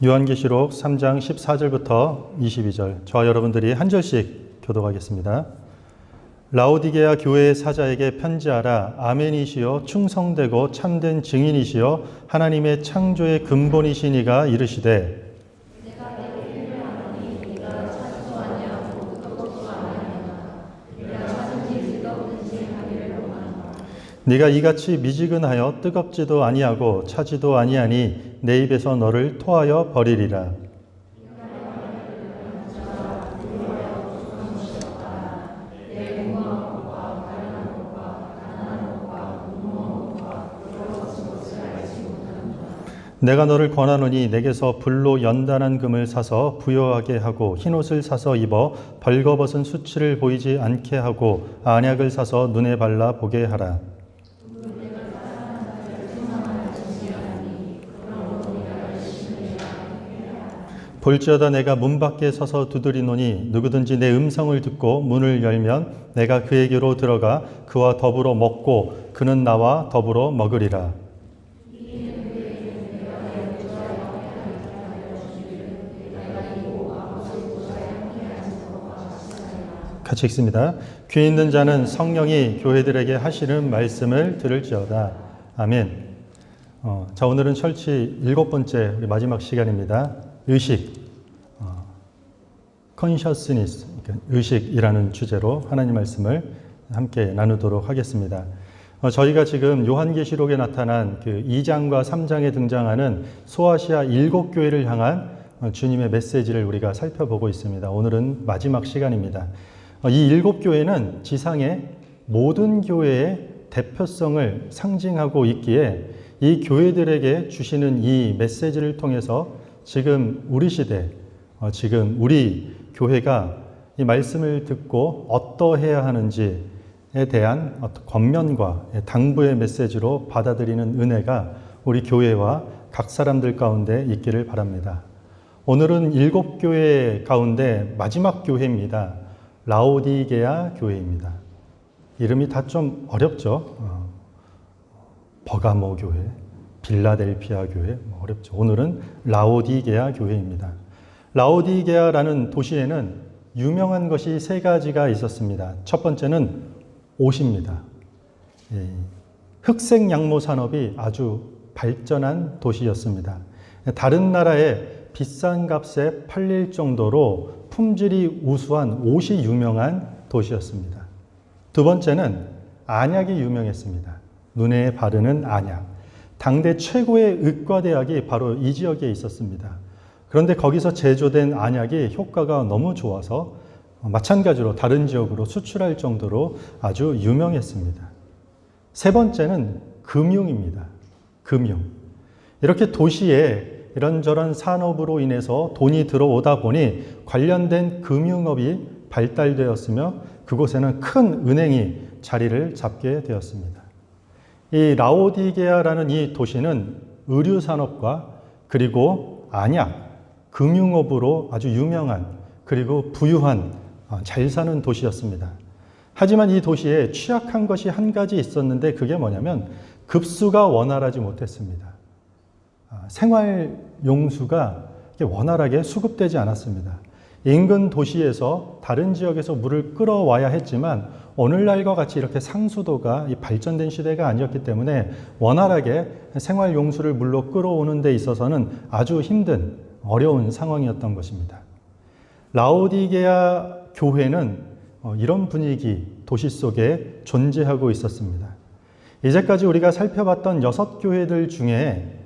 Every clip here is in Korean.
요한계시록 3장 14절부터 22절, 저와 여러분들이 한 절씩 교독하겠습니다. 라오디게아 교회의 사자에게 편지하라. 아멘이시여 충성되고 참된 증인이시여 하나님의 창조의 근본이신 이가 이르시되 네가 이같이 미지근하여 뜨겁지도 아니하고 차지도 아니하니 내 입에서 너를 토하여 버리리라. 내가 너를 권하노니 내게서 불로 연단한 금을 사서 부여하게 하고 흰옷을 사서 입어 벌거벗은 수치를 보이지 않게 하고 안약을 사서 눈에 발라 보게 하라. 볼지어다 내가 문 밖에 서서 두드리노니 누구든지 내 음성을 듣고 문을 열면 내가 그에게로 들어가 그와 더불어 먹고 그는 나와 더불어 먹으리라. 같이 읽습니다. 귀 있는 자는 성령이 교회들에게 하시는 말씀을 들을지어다. 아멘. 자, 오늘은 철치 7번째 우리 마지막 시간입니다. 의식, consciousness, 의식이라는 주제로 하나님 말씀을 함께 나누도록 하겠습니다. 저희가 지금 요한계시록에 나타난 그 2장과 3장에 등장하는 소아시아 7교회를 향한 주님의 메시지를 우리가 살펴보고 있습니다. 오늘은 마지막 시간입니다. 이 7교회는 지상의 모든 교회의 대표성을 상징하고 있기에 이 교회들에게 주시는 이 메시지를 통해서 지금 우리 시대, 지금 우리 교회가 이 말씀을 듣고 어떠해야 하는지에 대한 권면과 당부의 메시지로 받아들이는 은혜가 우리 교회와 각 사람들 가운데 있기를 바랍니다. 오늘은 7교회 가운데 마지막 교회입니다. 라오디게아 교회입니다. 이름이 다 좀 어렵죠. 버가모 교회, 빌라델피아 교회, 어렵죠. 오늘은 라오디게아 교회입니다. 라오디게아라는 도시에는 유명한 것이 3가지가 있었습니다. 첫 번째는 옷입니다. 흑색 양모 산업이 아주 발전한 도시였습니다. 다른 나라에 비싼 값에 팔릴 정도로 품질이 우수한 옷이 유명한 도시였습니다. 두 번째는 안약이 유명했습니다. 눈에 바르는 안약. 당대 최고의 의과대학이 바로 이 지역에 있었습니다. 그런데 거기서 제조된 안약이 효과가 너무 좋아서 마찬가지로 다른 지역으로 수출할 정도로 아주 유명했습니다. 세 번째는 금융입니다. 금융. 이렇게 도시에 이런저런 산업으로 인해서 돈이 들어오다 보니 관련된 금융업이 발달되었으며 그곳에는 큰 은행이 자리를 잡게 되었습니다. 이 라오디게아라는 이 도시는 의류산업과 그리고 안약, 금융업으로 아주 유명한 그리고 부유한 잘 사는 도시였습니다. 하지만 이 도시에 취약한 것이 한 가지 있었는데 그게 뭐냐면 급수가 원활하지 못했습니다. 생활 용수가 원활하게 수급되지 않았습니다. 인근 도시에서 다른 지역에서 물을 끌어와야 했지만 오늘날과 같이 이렇게 상수도가 발전된 시대가 아니었기 때문에 원활하게 생활 용수를 물로 끌어오는 데 있어서는 아주 힘든 어려운 상황이었던 것입니다. 라오디게아 교회는 이런 분위기, 도시 속에 존재하고 있었습니다. 이제까지 우리가 살펴봤던 6교회들 중에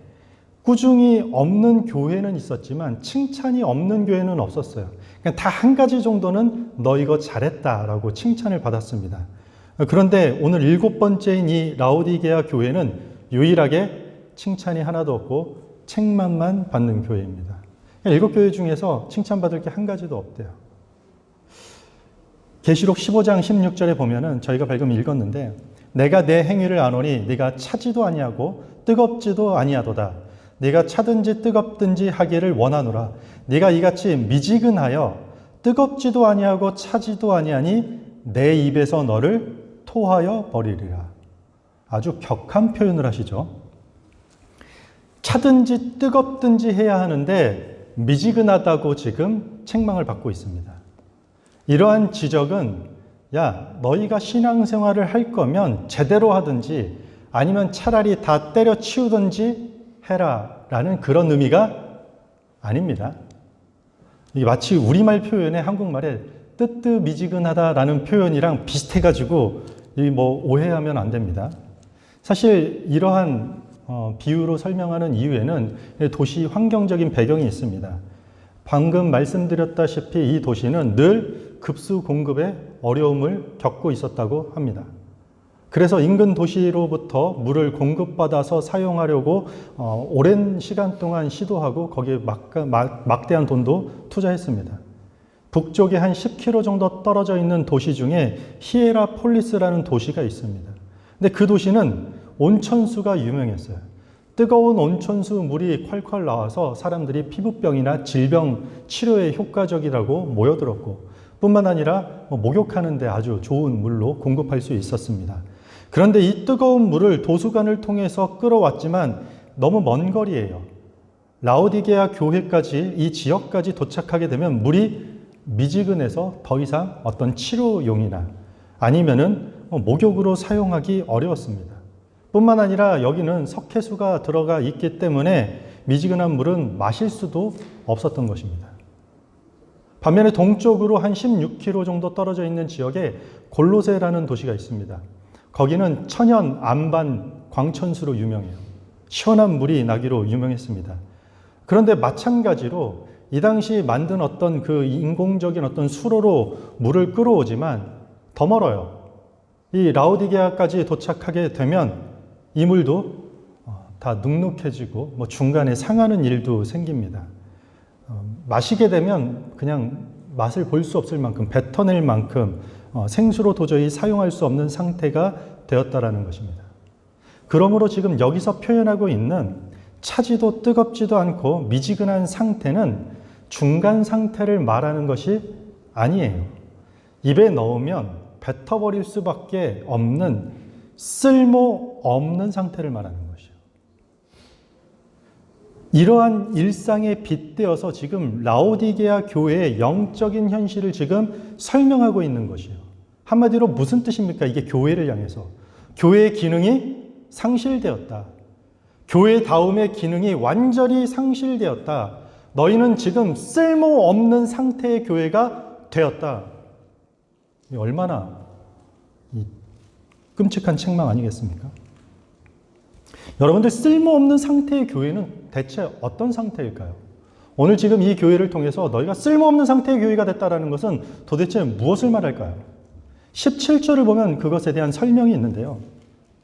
꾸중이 없는 교회는 있었지만 칭찬이 없는 교회는 없었어요. 다 한 가지 정도는 너 이거 잘했다라고 칭찬을 받았습니다. 그런데 오늘 7번째인 이 라오디게아 교회는 유일하게 칭찬이 하나도 없고 책망만 받는 교회입니다. 7교회 중에서 칭찬받을 게 한 가지도 없대요. 계시록 15장 16절에 보면은 저희가 방금 읽었는데 내가 내 행위를 아노니 네가 차지도 아니하고 뜨겁지도 아니하도다. 네가 차든지 뜨겁든지 하기를 원하노라. 네가 이같이 미지근하여 뜨겁지도 아니하고 차지도 아니하니 내 입에서 너를 토하여 버리리라. 아주 격한 표현을 하시죠. 차든지 뜨겁든지 해야 하는데 미지근하다고 지금 책망을 받고 있습니다. 이러한 지적은 야, 너희가 신앙생활을 할 거면 제대로 하든지 아니면 차라리 다 때려치우든지 해라 라는 그런 의미가 아닙니다. 이게 마치 우리말 표현의 한국말에 뜨뜻미지근하다라는 표현이랑 비슷해가지고 오해하면 안 됩니다. 사실 이러한 비유로 설명하는 이유에는 도시 환경적인 배경이 있습니다. 방금 말씀드렸다시피 이 도시는 늘 급수 공급에 어려움을 겪고 있었다고 합니다. 그래서 인근 도시로부터 물을 공급받아서 사용하려고 오랜 시간 동안 시도하고 거기에 막대한 돈도 투자했습니다. 북쪽에 한 10km 정도 떨어져 있는 도시 중에 히에라폴리스라는 도시가 있습니다. 근데 그 도시는 온천수가 유명했어요. 뜨거운 온천수 물이 콸콸 나와서 사람들이 피부병이나 질병 치료에 효과적이라고 모여들었고 뿐만 아니라 목욕하는 데 아주 좋은 물로 공급할 수 있었습니다. 그런데 이 뜨거운 물을 도수관을 통해서 끌어왔지만 너무 먼 거리예요. 라오디게아 교회까지 이 지역까지 도착하게 되면 물이 미지근해서 더 이상 어떤 치료용이나 아니면은 목욕으로 사용하기 어려웠습니다. 뿐만 아니라 여기는 석회수가 들어가 있기 때문에 미지근한 물은 마실 수도 없었던 것입니다. 반면에 동쪽으로 한 16km 정도 떨어져 있는 지역에 골로세라는 도시가 있습니다. 거기는 천연 안반 광천수로 유명해요. 시원한 물이 나기로 유명했습니다. 그런데 마찬가지로 이 당시 만든 어떤 그 인공적인 어떤 수로로 물을 끌어오지만 더 멀어요. 이 라오디게아까지 도착하게 되면 이 물도 다 눅눅해지고 중간에 상하는 일도 생깁니다. 마시게 되면 그냥 맛을 볼 수 없을 만큼 뱉어낼 만큼 생수로 도저히 사용할 수 없는 상태가 되었다라는 것입니다. 그러므로 지금 여기서 표현하고 있는 차지도 뜨겁지도 않고 미지근한 상태는 중간 상태를 말하는 것이 아니에요. 입에 넣으면 뱉어버릴 수밖에 없는 쓸모없는 상태를 말하는 것이요. 이러한 일상에 빗대어서 지금 라오디게아 교회의 영적인 현실을 지금 설명하고 있는 것이요. 한마디로 무슨 뜻입니까? 이게 교회를 향해서. 교회의 기능이 상실되었다. 교회다움의 기능이 완전히 상실되었다. 너희는 지금 쓸모없는 상태의 교회가 되었다. 얼마나 끔찍한 책망 아니겠습니까? 여러분들 쓸모없는 상태의 교회는 대체 어떤 상태일까요? 오늘 지금 이 교회를 통해서 너희가 쓸모없는 상태의 교회가 됐다는 것은 도대체 무엇을 말할까요? 17절을 보면 그것에 대한 설명이 있는데요.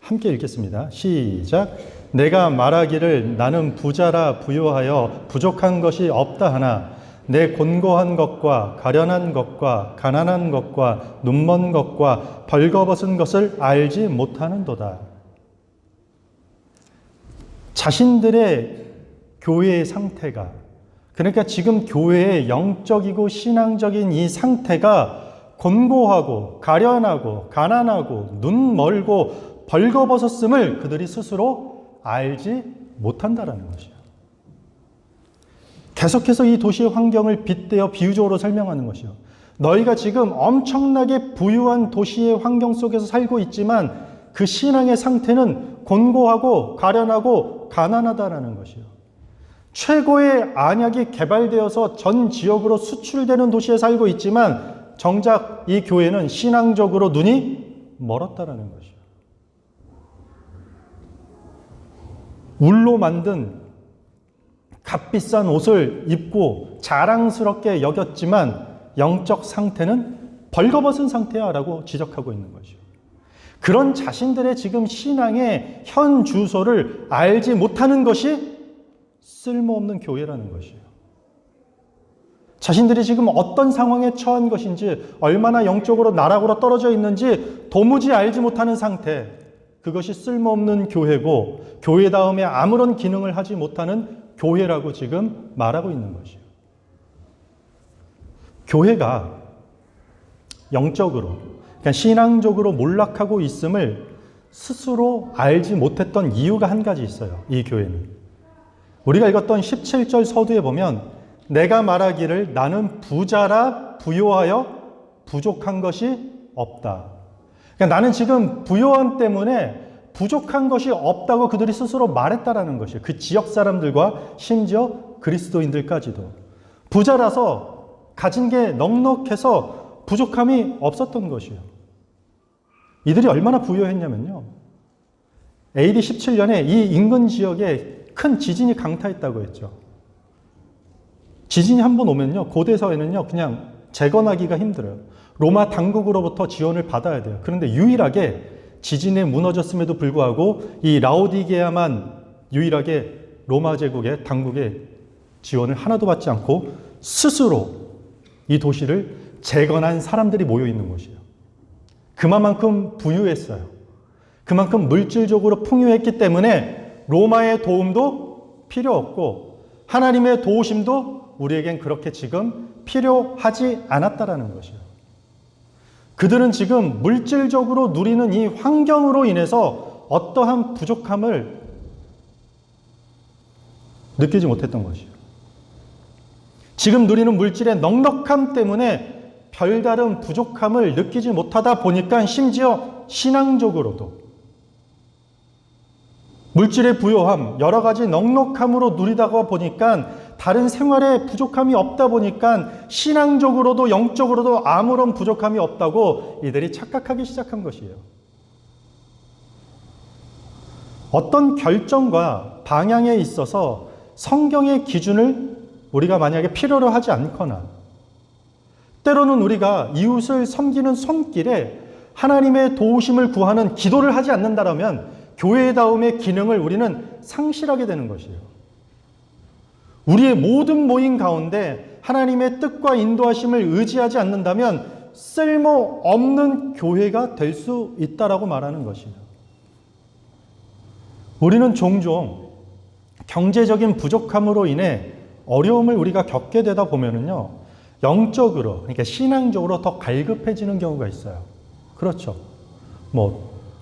함께 읽겠습니다. 시작. 내가 말하기를 나는 부자라 부요하여 부족한 것이 없다 하나 내 곤고한 것과 가련한 것과 가난한 것과 눈먼 것과 벌거벗은 것을 알지 못하는도다. 자신들의 교회의 상태가, 그러니까 지금 교회의 영적이고 신앙적인 이 상태가 곤고하고 가련하고 가난하고 눈 멀고 벌거벗었음을 그들이 스스로 알지 못한다라는 것이에요. 계속해서 이 도시의 환경을 빗대어 비유적으로 설명하는 것이요. 너희가 지금 엄청나게 부유한 도시의 환경 속에서 살고 있지만 그 신앙의 상태는 곤고하고 가련하고 가난하다라는 것이요. 최고의 안약이 개발되어서 전 지역으로 수출되는 도시에 살고 있지만 정작 이 교회는 신앙적으로 눈이 멀었다라는 것이요. 울로 만든 값비싼 옷을 입고 자랑스럽게 여겼지만 영적 상태는 벌거벗은 상태야 라고 지적하고 있는 것이요. 그런 자신들의 지금 신앙의 현 주소를 알지 못하는 것이 쓸모없는 교회라는 것이에요. 자신들이 지금 어떤 상황에 처한 것인지, 얼마나 영적으로 나락으로 떨어져 있는지 도무지 알지 못하는 상태, 그것이 쓸모없는 교회고 교회다움에 아무런 기능을 하지 못하는 교회라고 지금 말하고 있는 것이에요. 교회가 영적으로, 그러니까 신앙적으로 몰락하고 있음을 스스로 알지 못했던 이유가 한 가지 있어요. 이 교회는. 우리가 읽었던 17절 서두에 보면 내가 말하기를 나는 부자라 부요하여 부족한 것이 없다. 그러니까 나는 지금 부요함 때문에 부족한 것이 없다고 그들이 스스로 말했다라는 것이에요. 그 지역 사람들과 심지어 그리스도인들까지도. 부자라서 가진 게 넉넉해서 부족함이 없었던 것이에요. 이들이 얼마나 부유했냐면요. AD 17년에 이 인근 지역에 큰 지진이 강타했다고 했죠. 지진이 한 번 오면요. 고대 사회는요. 그냥 재건하기가 힘들어요. 로마 당국으로부터 지원을 받아야 돼요. 그런데 유일하게 지진에 무너졌음에도 불구하고 이 라오디게아만 유일하게 로마 제국의 당국의 지원을 하나도 받지 않고 스스로 이 도시를 재건한 사람들이 모여 있는 곳이에요. 그만큼 부유했어요. 그만큼 물질적으로 풍요했기 때문에 로마의 도움도 필요 없고 하나님의 도우심도 우리에겐 그렇게 지금 필요하지 않았다라는 것이에요. 그들은 지금 물질적으로 누리는 이 환경으로 인해서 어떠한 부족함을 느끼지 못했던 것이에요. 지금 누리는 물질의 넉넉함 때문에 별다른 부족함을 느끼지 못하다 보니까 심지어 신앙적으로도 물질의 부요함, 여러 가지 넉넉함으로 누리다가 보니까 다른 생활에 부족함이 없다 보니까 신앙적으로도 영적으로도 아무런 부족함이 없다고 이들이 착각하기 시작한 것이에요. 어떤 결정과 방향에 있어서 성경의 기준을 우리가 만약에 필요로 하지 않거나 때로는 우리가 이웃을 섬기는 손길에 하나님의 도우심을 구하는 기도를 하지 않는다라면 교회다움의 기능을 우리는 상실하게 되는 것이에요. 우리의 모든 모임 가운데 하나님의 뜻과 인도하심을 의지하지 않는다면 쓸모없는 교회가 될 수 있다라고 말하는 것이에요. 우리는 종종 경제적인 부족함으로 인해 어려움을 우리가 겪게 되다 보면은요, 영적으로, 그러니까 신앙적으로 더 갈급해지는 경우가 있어요. 그렇죠.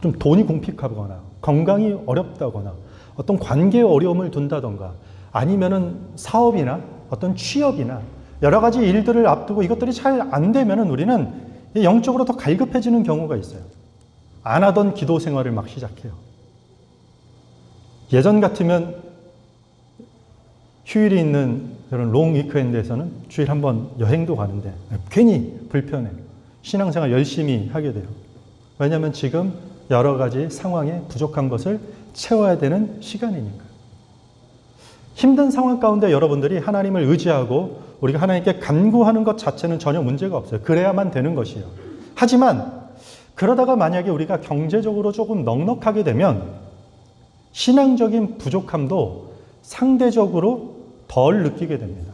좀 돈이 궁핍하거나, 건강이 어렵다거나, 어떤 관계에 어려움을 둔다던가, 아니면은 사업이나 어떤 취업이나 여러 가지 일들을 앞두고 이것들이 잘 안 되면은 우리는 영적으로 더 갈급해지는 경우가 있어요. 안 하던 기도 생활을 막 시작해요. 예전 같으면 휴일이 있는 그런 롱 위크엔드에서는 주일 한번 여행도 가는데 괜히 불편해요. 신앙생활 열심히 하게 돼요. 왜냐하면 지금 여러 가지 상황에 부족한 것을 채워야 되는 시간이니까. 힘든 상황 가운데 여러분들이 하나님을 의지하고 우리가 하나님께 간구하는 것 자체는 전혀 문제가 없어요. 그래야만 되는 것이에요. 하지만 그러다가 만약에 우리가 경제적으로 조금 넉넉하게 되면 신앙적인 부족함도 상대적으로 덜 느끼게 됩니다.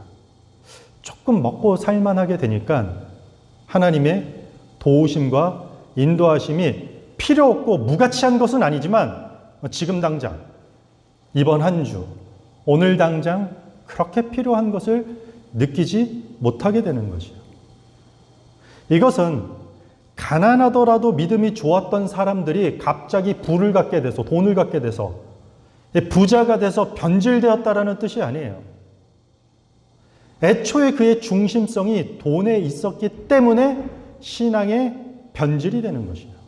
조금 먹고 살만하게 되니까 하나님의 도우심과 인도하심이 필요 없고 무가치한 것은 아니지만 지금 당장, 이번 한 주, 오늘 당장 그렇게 필요한 것을 느끼지 못하게 되는 것이에요. 이것은 가난하더라도 믿음이 좋았던 사람들이 갑자기 부를 갖게 돼서 돈을 갖게 돼서 부자가 돼서 변질되었다라는 뜻이 아니에요. 애초에 그의 중심성이 돈에 있었기 때문에 신앙의 변질이 되는 것이에요.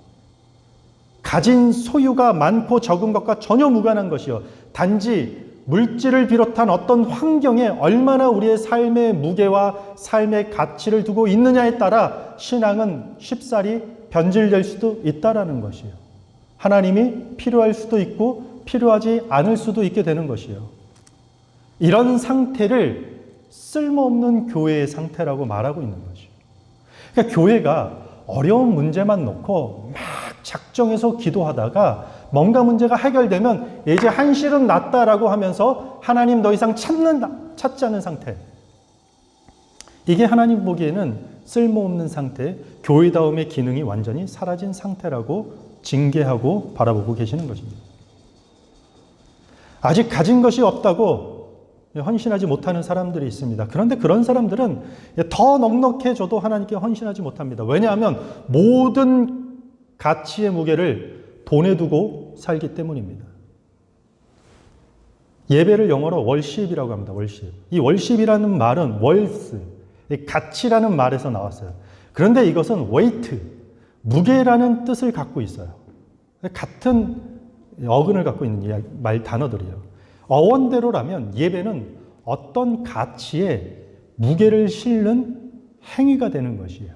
가진 소유가 많고 적은 것과 전혀 무관한 것이요. 단지 물질을 비롯한 어떤 환경에 얼마나 우리의 삶의 무게와 삶의 가치를 두고 있느냐에 따라 신앙은 쉽사리 변질될 수도 있다라는 것이에요. 하나님이 필요할 수도 있고 필요하지 않을 수도 있게 되는 것이에요. 이런 상태를 쓸모없는 교회의 상태라고 말하고 있는 것이에요. 그러니까 교회가 어려운 문제만 놓고 막 작정해서 기도하다가 뭔가 문제가 해결되면 이제 한시름 났다라고 하면서 하나님 더 이상 찾지 않는 상태. 이게 하나님 보기에는 쓸모없는 상태, 교회다움의 기능이 완전히 사라진 상태라고 징계하고 바라보고 계시는 것입니다. 아직 가진 것이 없다고 헌신하지 못하는 사람들이 있습니다. 그런데 그런 사람들은 더 넉넉해져도 하나님께 헌신하지 못합니다. 왜냐하면 모든 가치의 무게를 돈에 두고 살기 때문입니다. 예배를 영어로 월십이라고 합니다. 월십. 이 월십이라는 말은 월스, 가치라는 말에서 나왔어요. 그런데 이것은 웨이트, 무게라는 뜻을 갖고 있어요. 같은 어근을 갖고 있는 말 단어들이에요. 어원대로라면 예배는 어떤 가치에 무게를 실는 행위가 되는 것이에요.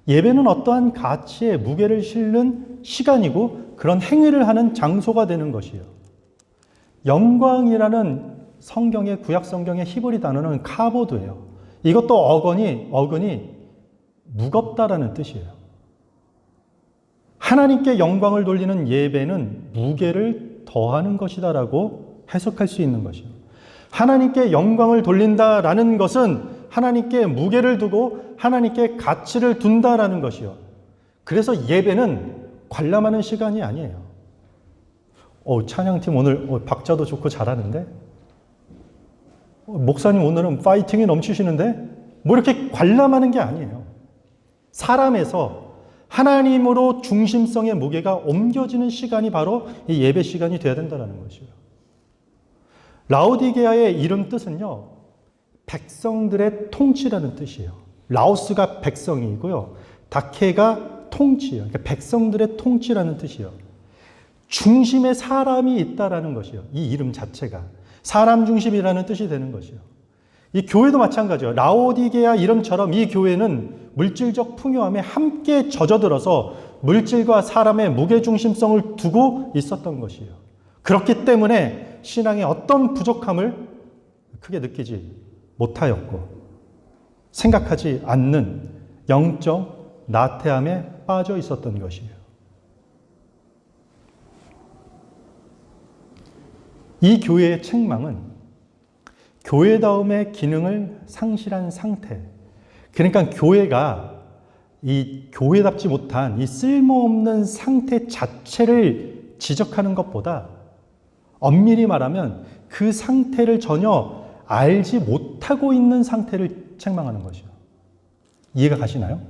예배는 어떠한 가치에 무게를 실는 시간이고 그런 행위를 하는 장소가 되는 것이에요. 영광이라는 성경의 구약 성경의 히브리 단어는 카보드예요. 이것도 어근이 무겁다라는 뜻이에요. 하나님께 영광을 돌리는 예배는 무게를 더하는 것이다라고 해석할 수 있는 것이에요. 하나님께 영광을 돌린다라는 것은 하나님께 무게를 두고 하나님께 가치를 둔다라는 것이요. 그래서 예배는 관람하는 시간이 아니에요. 찬양팀 오늘 박자도 좋고 잘하는데? 목사님 오늘은 파이팅이 넘치시는데? 뭐 이렇게 관람하는 게 아니에요. 사람에서 하나님으로 중심성의 무게가 옮겨지는 시간이 바로 이 예배 시간이 되어야 된다는 것이에요. 라오디게아의 이름 뜻은요, 백성들의 통치라는 뜻이에요. 라오스가 백성이고요, 다케가 통치예요. 그러니까 백성들의 통치라는 뜻이에요. 중심에 사람이 있다라는 것이에요. 이 이름 자체가 사람 중심이라는 뜻이 되는 것이에요. 이 교회도 마찬가지예요. 라오디게아 이름처럼 이 교회는 물질적 풍요함에 함께 젖어들어서 물질과 사람의 무게중심성을 두고 있었던 것이에요. 그렇기 때문에 신앙의 어떤 부족함을 크게 느끼지 못하였고 생각하지 않는 영적 나태함에 빠져 있었던 것이에요. 이 교회의 책망은 교회다움의 기능을 상실한 상태, 그러니까 교회가 이 교회답지 못한 이 쓸모없는 상태 자체를 지적하는 것보다 엄밀히 말하면 그 상태를 전혀 알지 못하고 있는 상태를 책망하는 것이요. 이해가 가시나요?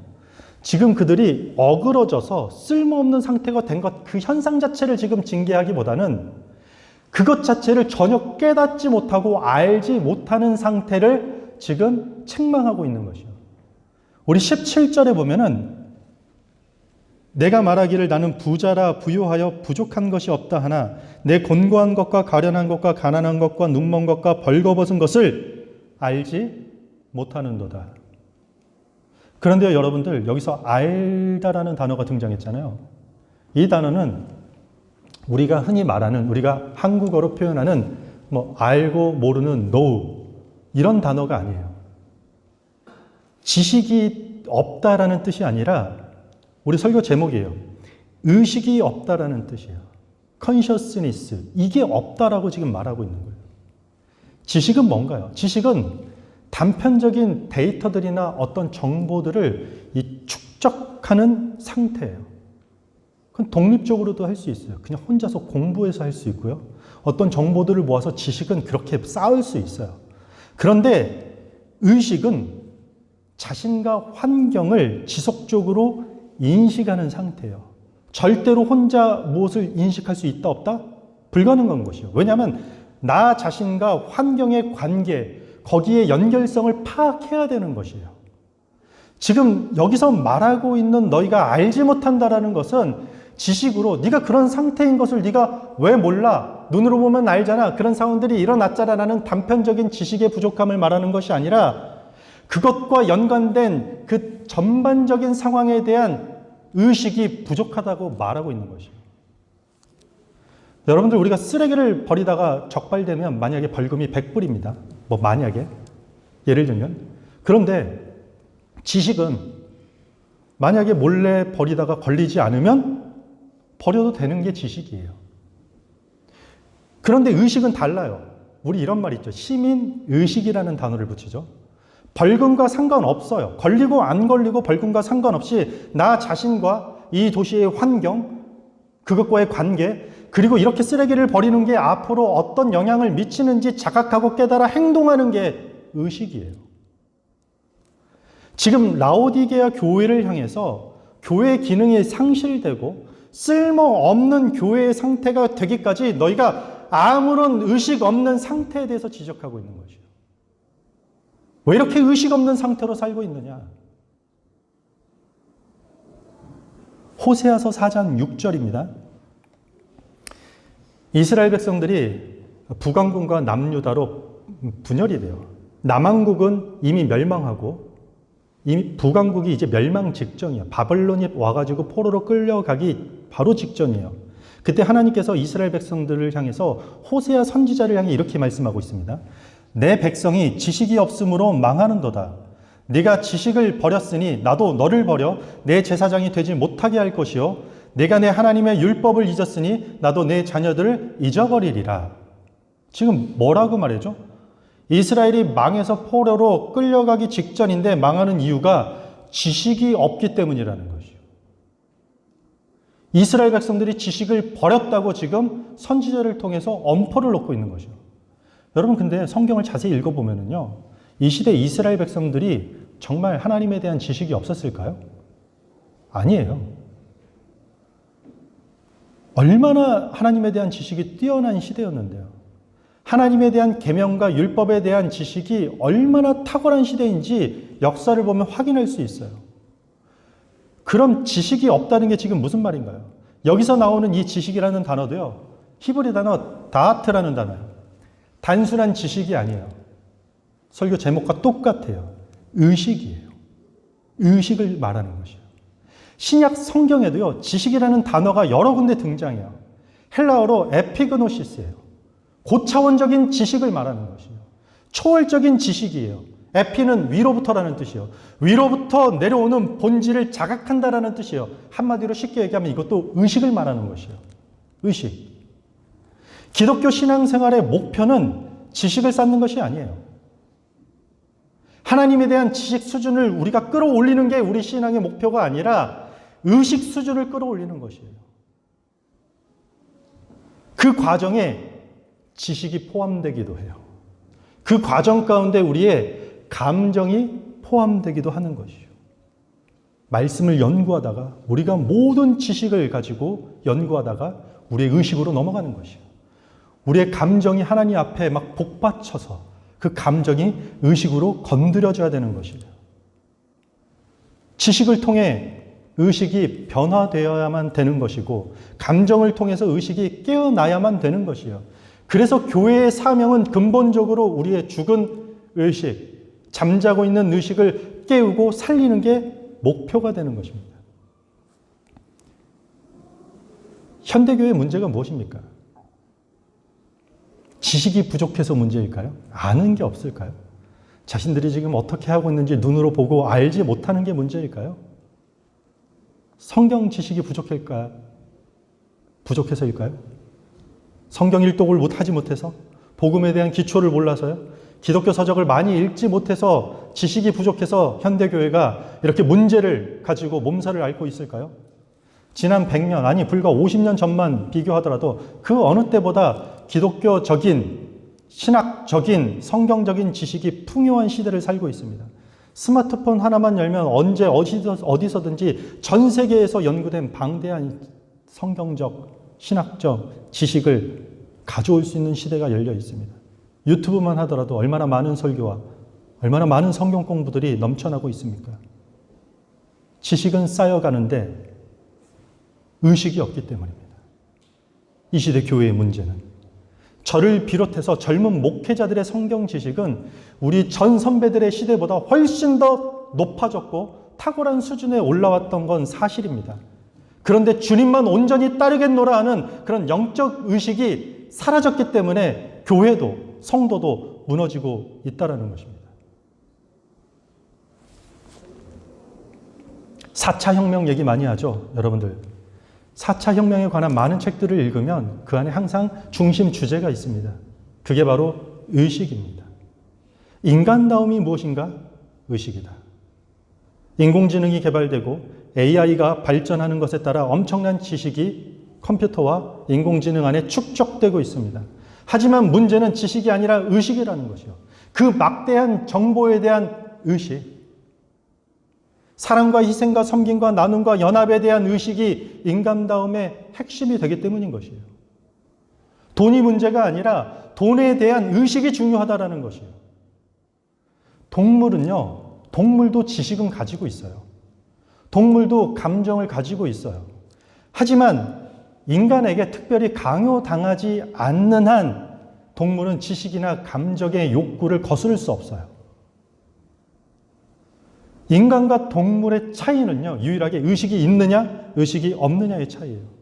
지금 그들이 어그러져서 쓸모없는 상태가 된 것, 그 현상 자체를 지금 징계하기보다는 그것 자체를 전혀 깨닫지 못하고 알지 못하는 상태를 지금 책망하고 있는 것이요. 우리 17절에 보면은 내가 말하기를 나는 부자라 부요하여 부족한 것이 없다 하나 내 곤고한 것과 가련한 것과 가난한 것과 눈먼 것과 벌거벗은 것을 알지 못하는도다. 그런데요, 여러분들, 여기서 알다라는 단어가 등장했잖아요. 이 단어는 우리가 흔히 말하는, 우리가 한국어로 표현하는 알고 모르는 know 이런 단어가 아니에요. 지식이 없다라는 뜻이 아니라 우리 설교 제목이에요. 의식이 없다라는 뜻이에요. consciousness, 이게 없다라고 지금 말하고 있는 거예요. 지식은 뭔가요? 지식은 단편적인 데이터들이나 어떤 정보들을 축적하는 상태예요. 그건 독립적으로도 할 수 있어요. 그냥 혼자서 공부해서 할 수 있고요. 어떤 정보들을 모아서 지식은 그렇게 쌓을 수 있어요. 그런데 의식은 자신과 환경을 지속적으로 인식하는 상태예요. 절대로 혼자 무엇을 인식할 수 있다 없다? 불가능한 것이에요. 왜냐하면 나 자신과 환경의 관계, 거기에 연결성을 파악해야 되는 것이에요. 지금 여기서 말하고 있는 너희가 알지 못한다라는 것은 지식으로 네가 그런 상태인 것을 네가 왜 몰라? 눈으로 보면 알잖아. 그런 상황들이 일어났잖아라는 단편적인 지식의 부족함을 말하는 것이 아니라 그것과 연관된 그 전반적인 상황에 대한 의식이 부족하다고 말하고 있는 것이에요. 여러분들, 우리가 쓰레기를 버리다가 적발되면 만약에 벌금이 100불입니다. 만약에 예를 들면. 그런데 지식은 만약에 몰래 버리다가 걸리지 않으면 버려도 되는 게 지식이에요. 그런데 의식은 달라요. 우리 이런 말 있죠. 시민의식이라는 단어를 붙이죠. 벌금과 상관없어요. 걸리고 안 걸리고 벌금과 상관없이 나 자신과 이 도시의 환경, 그것과의 관계, 그리고 이렇게 쓰레기를 버리는 게 앞으로 어떤 영향을 미치는지 자각하고 깨달아 행동하는 게 의식이에요. 지금 라오디게아 교회를 향해서 교회의 기능이 상실되고 쓸모없는 교회의 상태가 되기까지 너희가 아무런 의식 없는 상태에 대해서 지적하고 있는 것이요. 왜 이렇게 의식 없는 상태로 살고 있느냐? 호세아서 4장 6절입니다. 이스라엘 백성들이 북왕국과 남유다로 분열이 돼요. 남왕국은 이미 멸망하고 이미 북왕국이 이제 멸망 직전이에요. 바벨론이 와가지고 포로로 끌려가기 바로 직전이에요. 그때 하나님께서 이스라엘 백성들을 향해서 호세아 선지자를 향해 이렇게 말씀하고 있습니다. 내 백성이 지식이 없으므로 망하는도다. 네가 지식을 버렸으니 나도 너를 버려 내 제사장이 되지 못하게 할 것이요 내가 내 하나님의 율법을 잊었으니 나도 내 자녀들을 잊어버리리라. 지금 뭐라고 말해죠? 이스라엘이 망해서 포로로 끌려가기 직전인데 망하는 이유가 지식이 없기 때문이라는 것이요. 이스라엘 백성들이 지식을 버렸다고 지금 선지자를 통해서 엄포를 놓고 있는 거죠. 여러분 근데 성경을 자세히 읽어보면요. 이 시대 이스라엘 백성들이 정말 하나님에 대한 지식이 없었을까요? 아니에요. 얼마나 하나님에 대한 지식이 뛰어난 시대였는데요. 하나님에 대한 계명과 율법에 대한 지식이 얼마나 탁월한 시대인지 역사를 보면 확인할 수 있어요. 그럼 지식이 없다는 게 지금 무슨 말인가요? 여기서 나오는 이 지식이라는 단어도요. 히브리 단어 다하트라는 단어예요. 단순한 지식이 아니에요. 설교 제목과 똑같아요. 의식이에요. 의식을 말하는 것이에요. 신약 성경에도요. 지식이라는 단어가 여러 군데 등장해요. 헬라어로 에피그노시스예요. 고차원적인 지식을 말하는 것이에요. 초월적인 지식이에요. 에피는 위로부터라는 뜻이에요. 위로부터 내려오는 본질을 자각한다라는 뜻이에요. 한마디로 쉽게 얘기하면 이것도 의식을 말하는 것이에요. 의식. 기독교 신앙생활의 목표는 지식을 쌓는 것이 아니에요. 하나님에 대한 지식 수준을 우리가 끌어올리는 게 우리 신앙의 목표가 아니라 의식 수준을 끌어올리는 것이에요. 그 과정에 지식이 포함되기도 해요. 그 과정 가운데 우리의 감정이 포함되기도 하는 것이죠. 말씀을 연구하다가 우리가 모든 지식을 가지고 연구하다가 우리의 의식으로 넘어가는 것이에요. 우리의 감정이 하나님 앞에 막 복받쳐서 그 감정이 의식으로 건드려져야 되는 것이에요. 지식을 통해 의식이 변화되어야만 되는 것이고 감정을 통해서 의식이 깨어나야만 되는 것이에요. 그래서 교회의 사명은 근본적으로 우리의 죽은 의식, 잠자고 있는 의식을 깨우고 살리는 게 목표가 되는 것입니다. 현대교회의 문제가 무엇입니까? 지식이 부족해서 문제일까요? 아는 게 없을까요? 자신들이 지금 어떻게 하고 있는지 눈으로 보고 알지 못하는 게 문제일까요? 성경 지식이 부족해서일까요? 성경 일독을 하지 못해서? 복음에 대한 기초를 몰라서요? 기독교 서적을 많이 읽지 못해서 지식이 부족해서 현대교회가 이렇게 문제를 가지고 몸살을 앓고 있을까요? 지난 100년, 아니 불과 50년 전만 비교하더라도 그 어느 때보다 기독교적인, 신학적인, 성경적인 지식이 풍요한 시대를 살고 있습니다. 스마트폰 하나만 열면 언제 어디서든지 전 세계에서 연구된 방대한 성경적, 신학적 지식을 가져올 수 있는 시대가 열려 있습니다. 유튜브만 하더라도 얼마나 많은 설교와 얼마나 많은 성경 공부들이 넘쳐나고 있습니까? 지식은 쌓여가는데 의식이 없기 때문입니다. 이 시대 교회의 문제는 저를 비롯해서 젊은 목회자들의 성경 지식은 우리 전 선배들의 시대보다 훨씬 더 높아졌고 탁월한 수준에 올라왔던 건 사실입니다. 그런데 주님만 온전히 따르겠노라 하는 그런 영적 의식이 사라졌기 때문에 교회도 성도도 무너지고 있다는 것입니다. 4차 혁명 얘기 많이 하죠, 여러분들. 4차 혁명에 관한 많은 책들을 읽으면 그 안에 항상 중심 주제가 있습니다. 그게 바로 의식입니다. 인간다움이 무엇인가? 의식이다. 인공지능이 개발되고 AI가 발전하는 것에 따라 엄청난 지식이 컴퓨터와 인공지능 안에 축적되고 있습니다. 하지만 문제는 지식이 아니라 의식이라는 것이요. 그 막대한 정보에 대한 의식, 사랑과 희생과 섬김과 나눔과 연합에 대한 의식이 인간다움의 핵심이 되기 때문인 것이에요. 돈이 문제가 아니라 돈에 대한 의식이 중요하다라는 것이에요. 동물도 지식은 가지고 있어요. 동물도 감정을 가지고 있어요. 하지만 인간에게 특별히 강요당하지 않는 한 동물은 지식이나 감정의 욕구를 거스를 수 없어요. 인간과 동물의 차이는요, 유일하게 의식이 있느냐, 의식이 없느냐의 차이예요.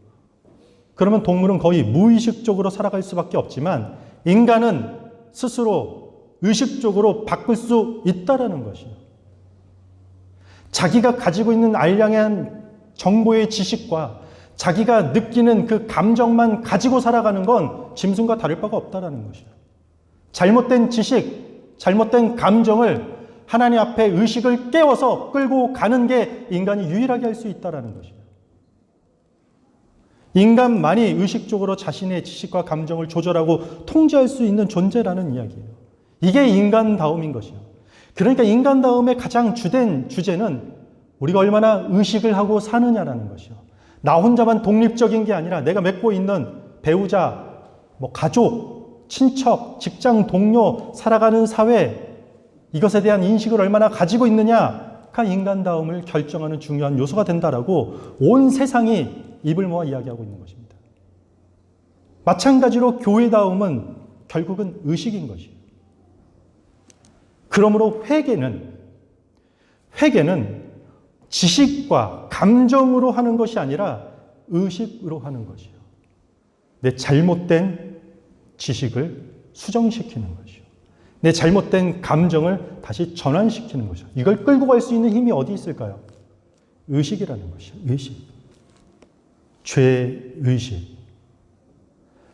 그러면 동물은 거의 무의식적으로 살아갈 수밖에 없지만 인간은 스스로 의식적으로 바꿀 수 있다라는 것이에요. 자기가 가지고 있는 알량한 정보의 지식과 자기가 느끼는 그 감정만 가지고 살아가는 건 짐승과 다를 바가 없다라는 것이에요. 잘못된 지식, 잘못된 감정을 하나님 앞에 의식을 깨워서 끌고 가는 게 인간이 유일하게 할 수 있다라는 것이에요. 인간만이 의식적으로 자신의 지식과 감정을 조절하고 통제할 수 있는 존재라는 이야기예요. 이게 인간다움인 것이요. 그러니까 인간다움의 가장 주된 주제는 우리가 얼마나 의식을 하고 사느냐라는 것이요. 나 혼자만 독립적인 게 아니라 내가 맺고 있는 배우자, 가족, 친척, 직장 동료, 살아가는 사회, 이것에 대한 인식을 얼마나 가지고 있느냐가 인간다움을 결정하는 중요한 요소가 된다라고 온 세상이 입을 모아 이야기하고 있는 것입니다. 마찬가지로 교회다움은 결국은 의식인 것이에요. 그러므로 회개는 지식과 감정으로 하는 것이 아니라 의식으로 하는 것이에요. 내 잘못된 지식을 수정시키는 것이요. 내 잘못된 감정을 다시 전환시키는 것이요. 이걸 끌고 갈 수 있는 힘이 어디 있을까요? 의식이라는 것이요. 의식. 죄의식.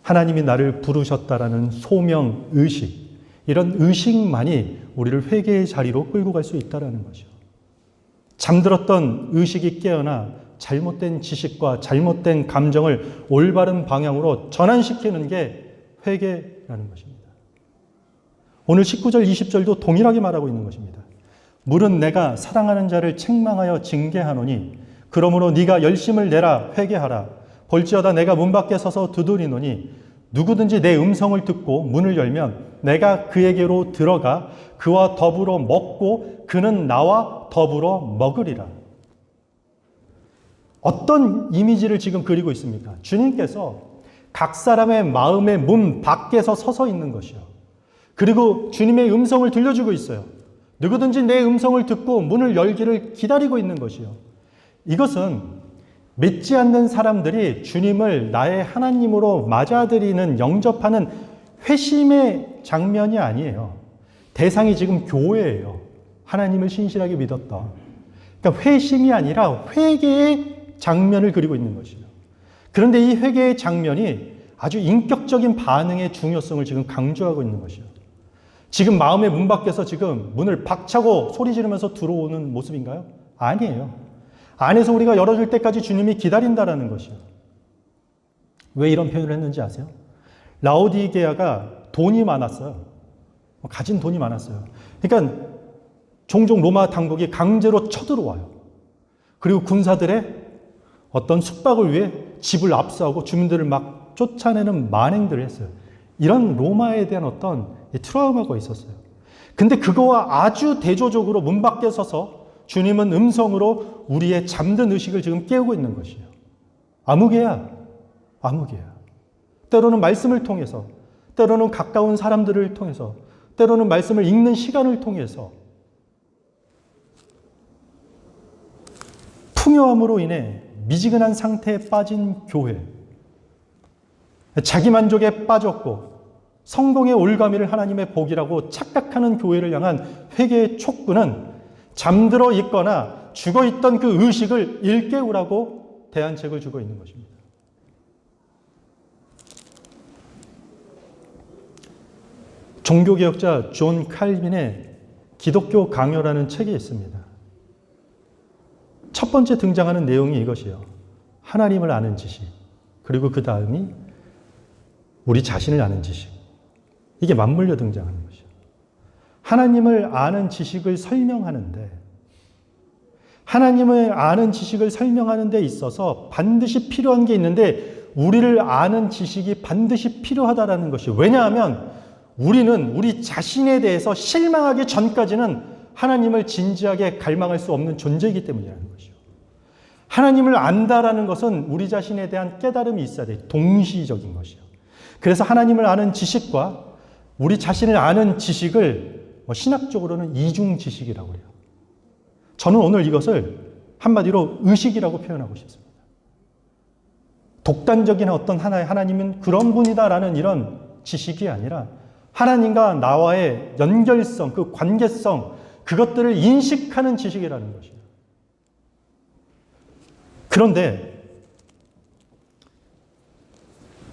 하나님이 나를 부르셨다라는 소명의식. 이런 의식만이 우리를 회개의 자리로 끌고 갈 수 있다는 것이요. 잠들었던 의식이 깨어나 잘못된 지식과 잘못된 감정을 올바른 방향으로 전환시키는 게 회개라는 것입니다. 오늘 19절, 20절도 동일하게 말하고 있는 것입니다. 물은 내가 사랑하는 자를 책망하여 징계하노니 그러므로 네가 열심을 내라 회개하라. 볼지어다 내가 문 밖에 서서 두드리노니 누구든지 내 음성을 듣고 문을 열면 내가 그에게로 들어가 그와 더불어 먹고 그는 나와 더불어 먹으리라. 어떤 이미지를 지금 그리고 있습니까? 주님께서 각 사람의 마음의 문 밖에서 서서 있는 것이요. 그리고 주님의 음성을 들려주고 있어요. 누구든지 내 음성을 듣고 문을 열기를 기다리고 있는 것이요. 이것은 믿지 않는 사람들이 주님을 나의 하나님으로 맞아들이는, 영접하는 회심의 장면이 아니에요. 대상이 지금 교회예요. 하나님을 신실하게 믿었다. 그러니까 회심이 아니라 회개의 장면을 그리고 있는 것이에요. 그런데 이 회개의 장면이 아주 인격적인 반응의 중요성을 지금 강조하고 있는 것이에요. 지금 마음의 문 밖에서 지금 문을 박차고 소리 지르면서 들어오는 모습인가요? 아니에요. 안에서 우리가 열어줄 때까지 주님이 기다린다라는 것이에요. 왜 이런 표현을 했는지 아세요? 라오디게아가 돈이 많았어요. 가진 돈이 많았어요. 그러니까 종종 로마 당국이 강제로 쳐들어와요. 그리고 군사들의 어떤 숙박을 위해 집을 압수하고 주민들을 막 쫓아내는 만행들을 했어요. 이런 로마에 대한 어떤 트라우마가 있었어요. 근데 그거와 아주 대조적으로 문 밖에 서서 주님은 음성으로 우리의 잠든 의식을 지금 깨우고 있는 것이에요. 아무개야. 때로는 말씀을 통해서, 때로는 가까운 사람들을 통해서, 때로는 말씀을 읽는 시간을 통해서 풍요함으로 인해 미지근한 상태에 빠진 교회, 자기만족에 빠졌고 성공의 올가미를 하나님의 복이라고 착각하는 교회를 향한 회개의 촉구는 잠들어 있거나 죽어 있던 그 의식을 일깨우라고 대안책을 주고 있는 것입니다. 종교개혁자 존 칼빈의 기독교 강요라는 책이 있습니다. 첫 번째 등장하는 내용이 이것이에요. 하나님을 아는 지식, 그리고 그 다음이 우리 자신을 아는 지식. 이게 맞물려 등장하는 것이에요. 하나님을 아는 지식을 설명하는데, 하나님을 아는 지식을 설명하는 데 있어서 반드시 필요한 게 있는데 우리를 아는 지식이 반드시 필요하다라는 것이, 왜냐하면 우리는 우리 자신에 대해서 실망하기 전까지는 하나님을 진지하게 갈망할 수 없는 존재이기 때문이라는 것이요. 하나님을 안다라는 것은 우리 자신에 대한 깨달음이 있어야 돼. 동시적인 것이요. 그래서 하나님을 아는 지식과 우리 자신을 아는 지식을 신학적으로는 이중 지식이라고 해요. 저는 오늘 이것을 한마디로 의식이라고 표현하고 싶습니다. 독단적인 어떤 하나의 하나님은 그런 분이다라는 이런 지식이 아니라 하나님과 나와의 연결성, 그 관계성, 그것들을 인식하는 지식이라는 것이에요. 그런데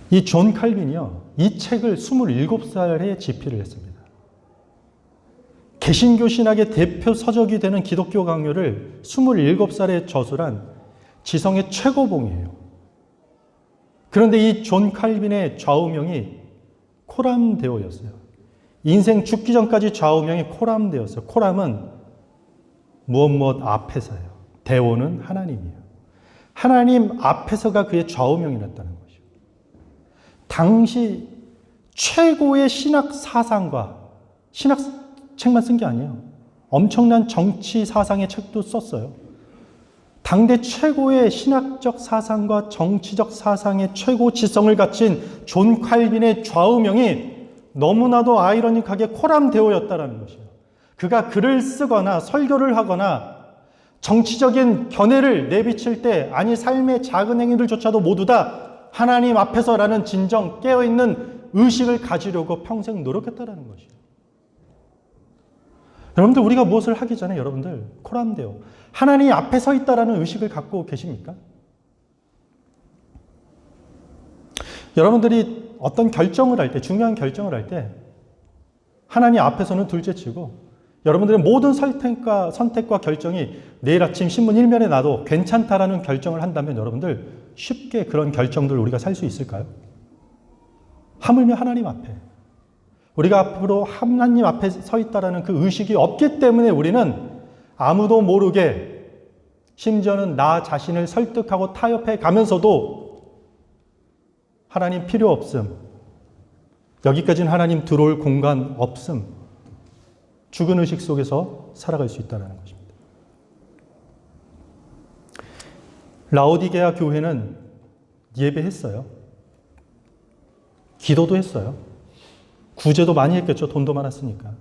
이 존 칼빈이요, 이 책을 27살에 집필을 했습니다. 개신교 신학의 대표 서적이 되는 기독교 강요를 27살에 저술한 지성의 최고봉이에요. 그런데 이 존 칼빈의 좌우명이 코람데오였어요. 인생 죽기 전까지 좌우명이 코람데오였어요. 코람은 무엇 앞에서예요. 데오는 하나님이에요. 하나님 앞에서가 그의 좌우명이었다는 것이죠. 당시 최고의 신학 사상과 신학 책만 쓴 게 아니에요. 엄청난 정치 사상의 책도 썼어요. 당대 최고의 신학적 사상과 정치적 사상의 최고 지성을 갖춘 존 칼빈의 좌우명이 너무나도 아이러니하게 코람데오였다라는 것이에요. 그가 글을 쓰거나 설교를 하거나 정치적인 견해를 내비칠 때, 아니 삶의 작은 행위들조차도 모두 다 하나님 앞에서라는 진정 깨어있는 의식을 가지려고 평생 노력했다라는 것이에요. 여러분들, 우리가 무엇을 하기 전에 여러분들 코람데오, 하나님 앞에 서 있다라는 의식을 갖고 계십니까? 여러분들이 어떤 결정을 할 때, 중요한 결정을 할 때 하나님 앞에서는 둘째치고 여러분들의 모든 선택과 결정이 내일 아침 신문 1면에 나도 괜찮다라는 결정을 한다면 여러분들 쉽게 그런 결정들을 우리가 살 수 있을까요? 하물며 하나님 앞에, 우리가 앞으로 하나님 앞에 서 있다라는 그 의식이 없기 때문에 우리는 아무도 모르게, 심지어는 나 자신을 설득하고 타협해 가면서도 하나님 필요 없음, 여기까지는 하나님 들어올 공간 없음, 죽은 의식 속에서 살아갈 수 있다는 것입니다. 라오디게아 교회는 예배했어요. 기도도 했어요. 구제도 많이 했겠죠. 돈도 많았으니까.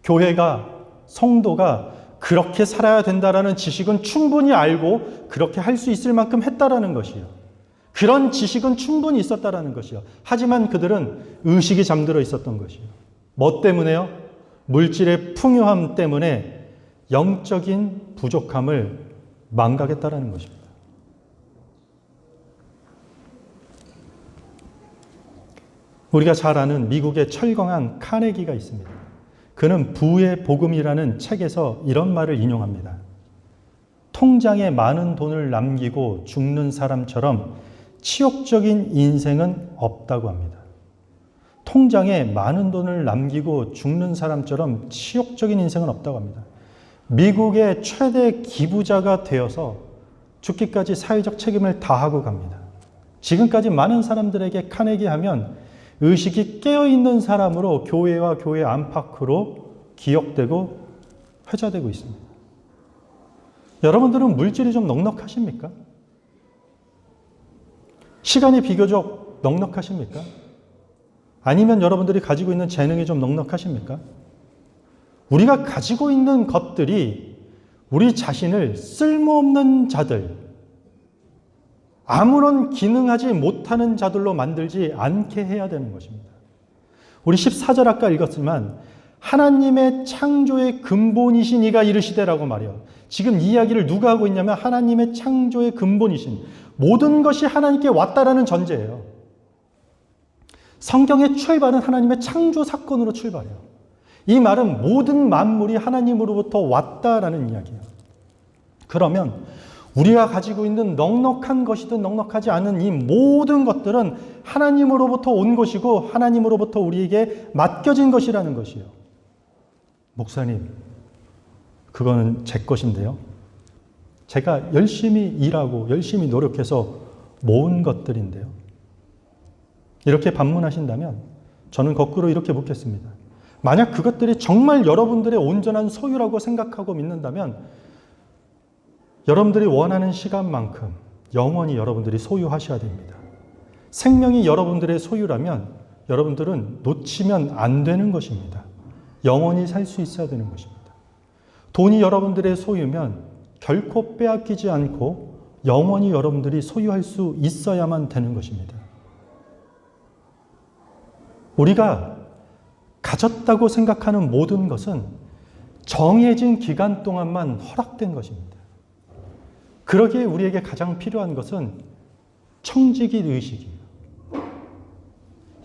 교회가, 성도가 그렇게 살아야 된다라는 지식은 충분히 알고 그렇게 할 수 있을 만큼 했다라는 것이요. 그런 지식은 충분히 있었다라는 것이요. 하지만 그들은 의식이 잠들어 있었던 것이요. 뭐 때문에요? 물질의 풍요함 때문에 영적인 부족함을 망각했다라는 것입니다. 우리가 잘 아는 미국의 철강한 카네기가 있습니다. 그는 부의 복음이라는 책에서 이런 말을 인용합니다. 통장에 많은 돈을 남기고 죽는 사람처럼 치욕적인 인생은 없다고 합니다. 통장에 많은 돈을 남기고 죽는 사람처럼 치욕적인 인생은 없다고 합니다. 미국의 최대 기부자가 되어서 죽기까지 사회적 책임을 다하고 갑니다. 지금까지 많은 사람들에게 카네기 하면 의식이 깨어있는 사람으로 교회와 교회 안팎으로 기억되고 회자되고 있습니다. 여러분들은 물질이 좀 넉넉하십니까? 시간이 비교적 넉넉하십니까? 아니면 여러분들이 가지고 있는 재능이 좀 넉넉하십니까? 우리가 가지고 있는 것들이 우리 자신을 쓸모없는 자들, 아무런 기능하지 못하는 자들로 만들지 않게 해야 되는 것입니다. 우리 14절 아까 읽었지만 하나님의 창조의 근본이신 이가 이르시되라고 말해요. 지금 이 이야기를 누가 하고 있냐면 하나님의 창조의 근본이신, 모든 것이 하나님께 왔다라는 전제예요. 성경의 출발은 하나님의 창조 사건으로 출발해요. 이 말은 모든 만물이 하나님으로부터 왔다라는 이야기예요. 그러면 우리가 가지고 있는 넉넉한 것이든 넉넉하지 않은 이 모든 것들은 하나님으로부터 온 것이고 하나님으로부터 우리에게 맡겨진 것이라는 것이에요. 목사님, 그거는 제 것인데요. 제가 열심히 일하고 열심히 노력해서 모은 것들인데요. 이렇게 반문하신다면 저는 거꾸로 이렇게 묻겠습니다. 만약 그것들이 정말 여러분들의 온전한 소유라고 생각하고 믿는다면 여러분들이 원하는 시간만큼 영원히 여러분들이 소유하셔야 됩니다. 생명이 여러분들의 소유라면 여러분들은 놓치면 안 되는 것입니다. 영원히 살 수 있어야 되는 것입니다. 돈이 여러분들의 소유면 결코 빼앗기지 않고 영원히 여러분들이 소유할 수 있어야만 되는 것입니다. 우리가 가졌다고 생각하는 모든 것은 정해진 기간 동안만 허락된 것입니다. 그러기에 우리에게 가장 필요한 것은 청지기 의식이에요.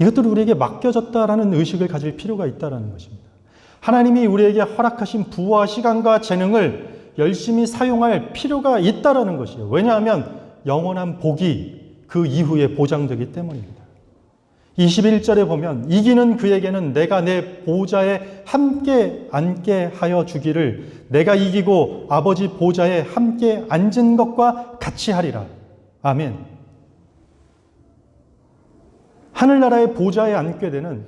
이것들을 우리에게 맡겨졌다라는 의식을 가질 필요가 있다는 것입니다. 하나님이 우리에게 허락하신 부와 시간과 재능을 열심히 사용할 필요가 있다는 것이에요. 왜냐하면 영원한 복이 그 이후에 보장되기 때문입니다. 21절에 보면 이기는 그에게는 내가 내 보좌에 함께 앉게 하여 주기를 내가 이기고 아버지 보좌에 함께 앉은 것과 같이 하리라. 아멘. 하늘나라의 보좌에 앉게 되는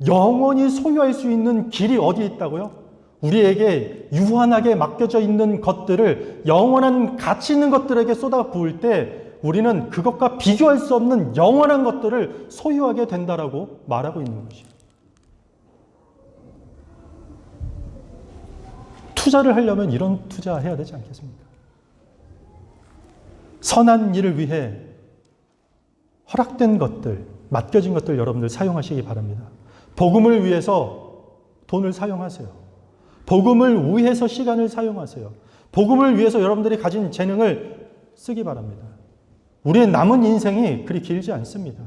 영원히 소유할 수 있는 길이 어디 있다고요? 우리에게 유한하게 맡겨져 있는 것들을 영원한 가치 있는 것들에게 쏟아부을 때 우리는 그것과 비교할 수 없는 영원한 것들을 소유하게 된다라고 말하고 있는 것이에요. 투자를 하려면 이런 투자해야 되지 않겠습니까? 선한 일을 위해 허락된 것들, 맡겨진 것들 여러분들 사용하시기 바랍니다. 복음을 위해서 돈을 사용하세요. 복음을 위해서 시간을 사용하세요. 복음을 위해서 여러분들이 가진 재능을 쓰기 바랍니다. 우리의 남은 인생이 그리 길지 않습니다.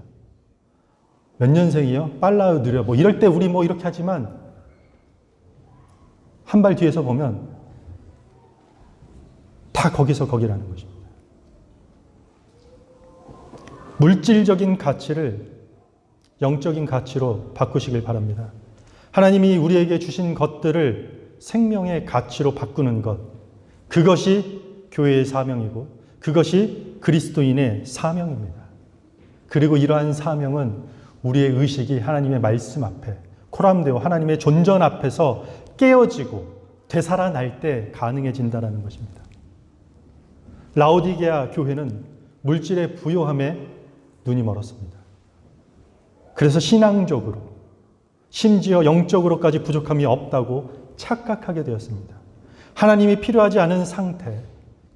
몇 년생이요? 빨라요, 느려. 이럴 때 우리 이렇게 하지만 한 발 뒤에서 보면 다 거기서 거기라는 것입니다. 물질적인 가치를 영적인 가치로 바꾸시길 바랍니다. 하나님이 우리에게 주신 것들을 생명의 가치로 바꾸는 것, 그것이 교회의 사명이고 그것이 그리스도인의 사명입니다. 그리고 이러한 사명은 우리의 의식이 하나님의 말씀 앞에 코람데오 하나님의 존전 앞에서 깨어지고 되살아날 때 가능해진다는 것입니다. 라오디게아 교회는 물질의 부요함에 눈이 멀었습니다. 그래서 신앙적으로 심지어 영적으로까지 부족함이 없다고 착각하게 되었습니다. 하나님이 필요하지 않은 상태,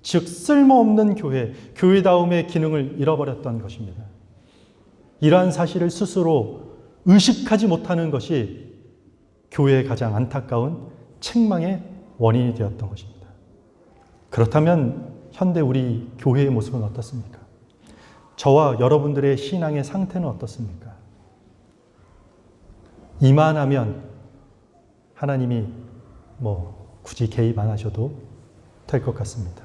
즉 쓸모없는 교회, 교회다움의 기능을 잃어버렸던 것입니다. 이러한 사실을 스스로 의식하지 못하는 것이 교회의 가장 안타까운 책망의 원인이 되었던 것입니다. 그렇다면 현대 우리 교회의 모습은 어떻습니까? 저와 여러분들의 신앙의 상태는 어떻습니까? 이만하면 하나님이 굳이 개입 안 하셔도 될 것 같습니다.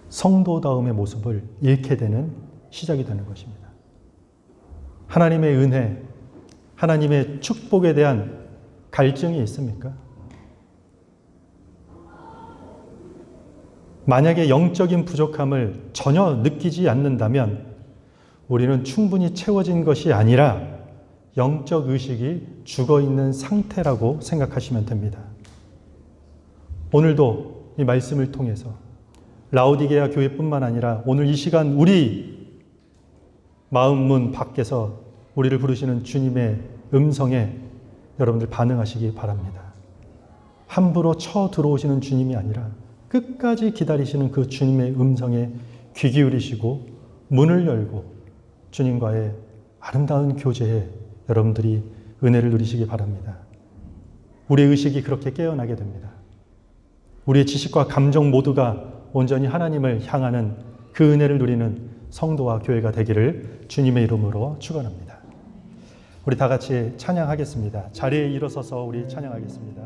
성도다움의 모습을 잃게 되는 시작이 되는 것입니다. 하나님의 은혜, 하나님의 축복에 대한 갈증이 있습니까? 만약에 영적인 부족함을 전혀 느끼지 않는다면 우리는 충분히 채워진 것이 아니라 영적 의식이 죽어있는 상태라고 생각하시면 됩니다. 오늘도 이 말씀을 통해서 라오디게아 교회뿐만 아니라 오늘 이 시간 우리 마음문 밖에서 우리를 부르시는 주님의 음성에 여러분들 반응하시기 바랍니다. 함부로 쳐 들어오시는 주님이 아니라 끝까지 기다리시는 그 주님의 음성에 귀 기울이시고 문을 열고 주님과의 아름다운 교제에 여러분들이 은혜를 누리시기 바랍니다. 우리의 의식이 그렇게 깨어나게 됩니다. 우리의 지식과 감정 모두가 온전히 하나님을 향하는 그 은혜를 누리는 성도와 교회가 되기를 주님의 이름으로 축원합니다. 우리 다 같이 찬양하겠습니다. 자리에 일어서서 우리 찬양하겠습니다.